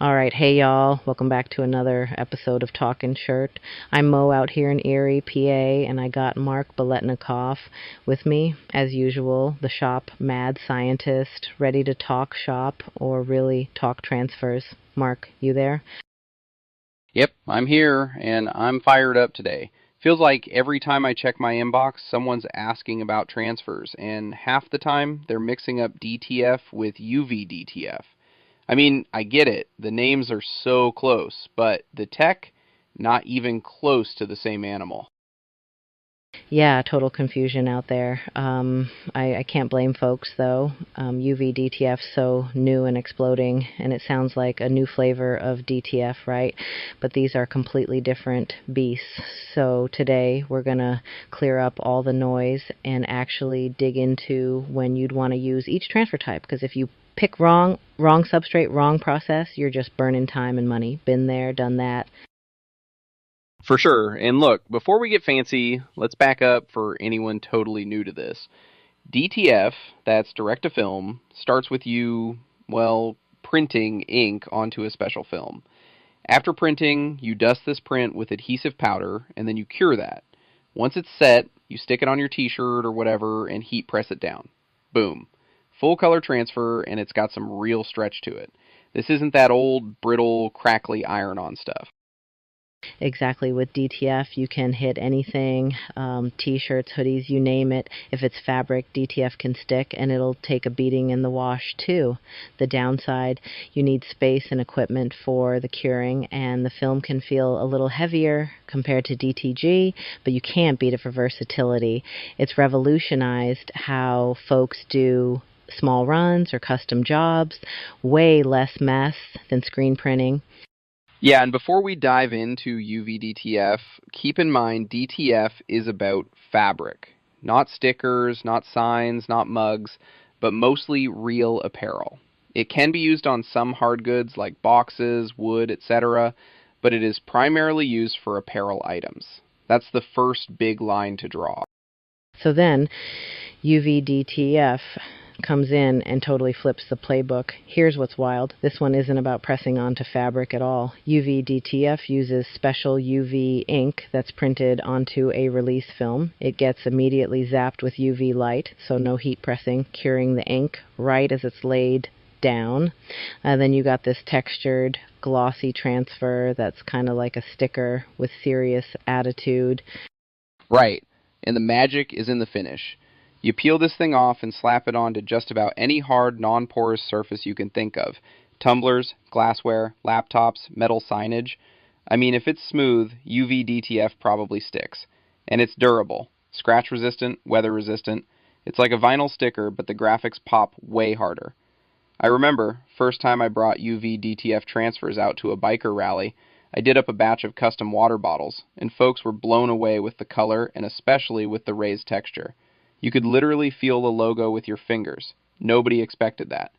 Alright, hey y'all, welcome back to another episode of Talkin' Shirt. I'm Mo out here in Erie, PA, and I got Mark Baletnikoff with me, as usual, the shop mad scientist, ready to talk shop or really talk transfers. Mark, you there? Yep, I'm here, and I'm fired up today. Feels like every time I check my inbox, someone's asking about transfers, and half the time they're mixing up DTF with UV DTF. I mean, I get it. The names are so close, but the tech, not even close to the same animal. Yeah, total confusion out there. I can't blame folks, though. UV DTF's so new and exploding, and it sounds like a new flavor of DTF, right? But these are completely different beasts. So today we're going to clear up all the noise and actually dig into when you'd want to use each transfer type, because if you pick wrong substrate, wrong process, you're just burning time and money. Been there, done that. For sure. And look, before we get fancy, let's back up for anyone totally new to this. DTF, that's direct to film, starts with you, well, printing ink onto a special film. After printing, you dust this print with adhesive powder, and then you cure that. Once it's set, you stick it on your t-shirt or whatever and heat press it down. Boom. Full color transfer, and it's got some real stretch to it. This isn't that old, brittle, crackly iron-on stuff. Exactly. With DTF, you can hit anything, t-shirts, hoodies, you name it. If it's fabric, DTF can stick, and it'll take a beating in the wash, too. The downside, you need space and equipment for the curing, and the film can feel a little heavier compared to DTG, but you can't beat it for versatility. It's revolutionized how folks do small runs or custom jobs, way less mess than screen printing. Yeah, and before we dive into UV-DTF, keep in mind DTF is about fabric. Not stickers, not signs, not mugs, but mostly real apparel. It can be used on some hard goods like boxes, wood, etc., but it is primarily used for apparel items. That's the first big line to draw. So then, UV-DTF comes in and totally flips the playbook. Here's what's wild. This one isn't about pressing onto fabric at all. UV-DTF uses special UV ink that's printed onto a release film. It gets immediately zapped with UV light, so no heat pressing, curing the ink right as it's laid down. Then you got this textured, glossy transfer that's kind of like a sticker with serious attitude. Right, and the magic is in the finish. You peel this thing off and slap it onto just about any hard, non-porous surface you can think of. Tumblers, glassware, laptops, metal signage. I mean, if it's smooth, UV-DTF probably sticks. And it's durable. Scratch-resistant, weather-resistant. It's like a vinyl sticker, but the graphics pop way harder. I remember, first time I brought UV-DTF transfers out to a biker rally, I did up a batch of custom water bottles, and folks were blown away with the color and especially with the raised texture. You could literally feel the logo with your fingers. Nobody expected that.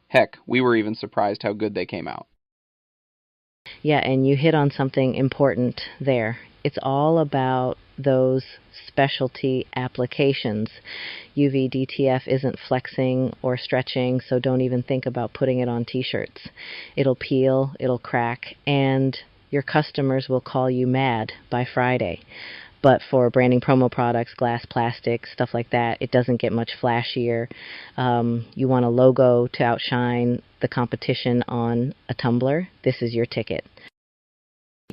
Heck, we were even surprised how good they came out. Yeah, and you hit on something important there. It's all about those specialty applications. UV DTF isn't flexing or stretching, so don't even think about putting it on t-shirts. It'll peel, it'll crack, and your customers will call you mad by Friday. But for branding promo products, glass, plastic, stuff like that, it doesn't get much flashier. You want a logo to outshine the competition on a tumbler, this is your ticket.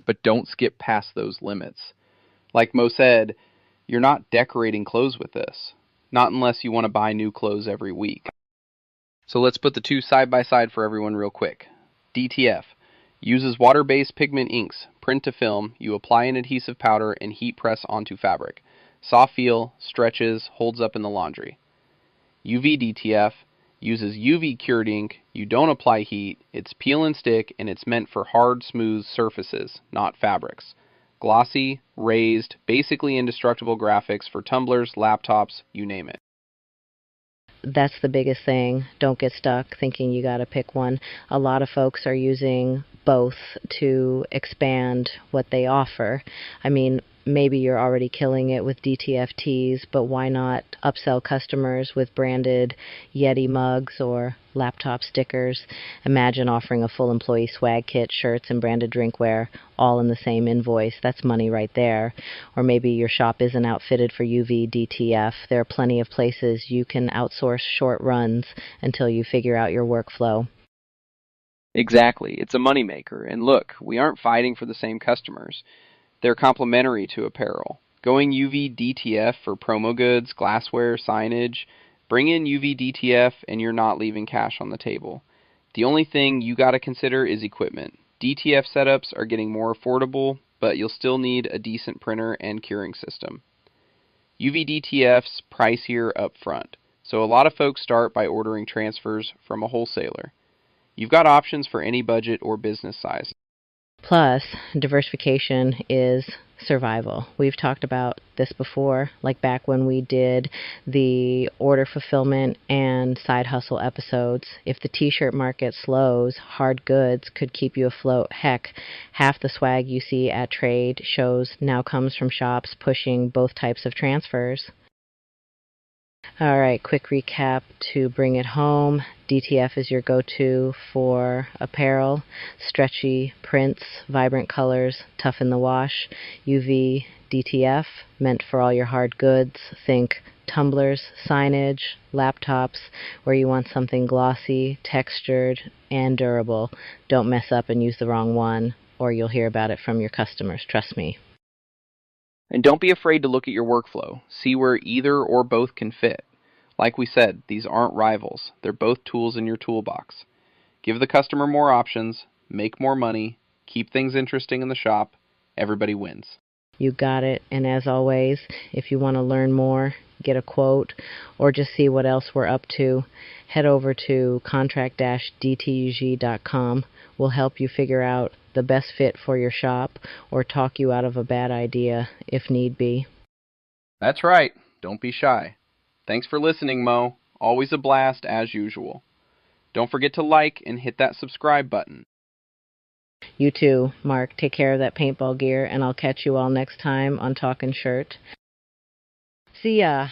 But don't skip past those limits. Like Mo said, you're not decorating clothes with this. Not unless you want to buy new clothes every week. So let's put the two side by side for everyone real quick. DTF uses water-based pigment inks, print to film, you apply an adhesive powder and heat press onto fabric. Soft feel, stretches, holds up in the laundry. UV DTF uses UV cured ink, you don't apply heat, it's peel and stick, and it's meant for hard, smooth surfaces, not fabrics. Glossy, raised, basically indestructible graphics for tumblers, laptops, you name it. That's the biggest thing. Don't get stuck thinking you got to pick one. A lot of folks are using both to expand what they offer. I mean, maybe you're already killing it with DTF tees, but why not upsell customers with branded Yeti mugs or laptop stickers? Imagine offering a full employee swag kit, shirts, and branded drinkware all in the same invoice. That's money right there. Or maybe your shop isn't outfitted for UV DTF. There are plenty of places you can outsource short runs until you figure out your workflow. Exactly. It's a moneymaker. And look, we aren't fighting for the same customers. They're complementary to apparel. Going UV DTF for promo goods, glassware, signage, bring in UV DTF and you're not leaving cash on the table. The only thing you got to consider is equipment. DTF setups are getting more affordable, but you'll still need a decent printer and curing system. UV DTF's pricier up front, so a lot of folks start by ordering transfers from a wholesaler. You've got options for any budget or business size. Plus, diversification is survival. We've talked about this before, like back when we did the order fulfillment and side hustle episodes. If the t-shirt market slows, hard goods could keep you afloat. Heck, half the swag you see at trade shows now comes from shops pushing both types of transfers. All right, quick recap to bring it home. DTF is your go-to for apparel. Stretchy prints, vibrant colors, tough in the wash. UV DTF, meant for all your hard goods. Think tumblers, signage, laptops, where you want something glossy, textured, and durable. Don't mess up and use the wrong one, or you'll hear about it from your customers. Trust me. And don't be afraid to look at your workflow. See where either or both can fit. Like we said, these aren't rivals. They're both tools in your toolbox. Give the customer more options, make more money, keep things interesting in the shop. Everybody wins. You got it. And as always, if you want to learn more, get a quote, or just see what else we're up to, head over to contract-dtg.com. We'll help you figure out the best fit for your shop or talk you out of a bad idea if need be. That's right. Don't be shy. Thanks for listening, Mo. Always a blast as usual. Don't forget to like and hit that subscribe button. You too, Mark. Take care of that paintball gear, and I'll catch you all next time on Talkin' Shirt. See ya.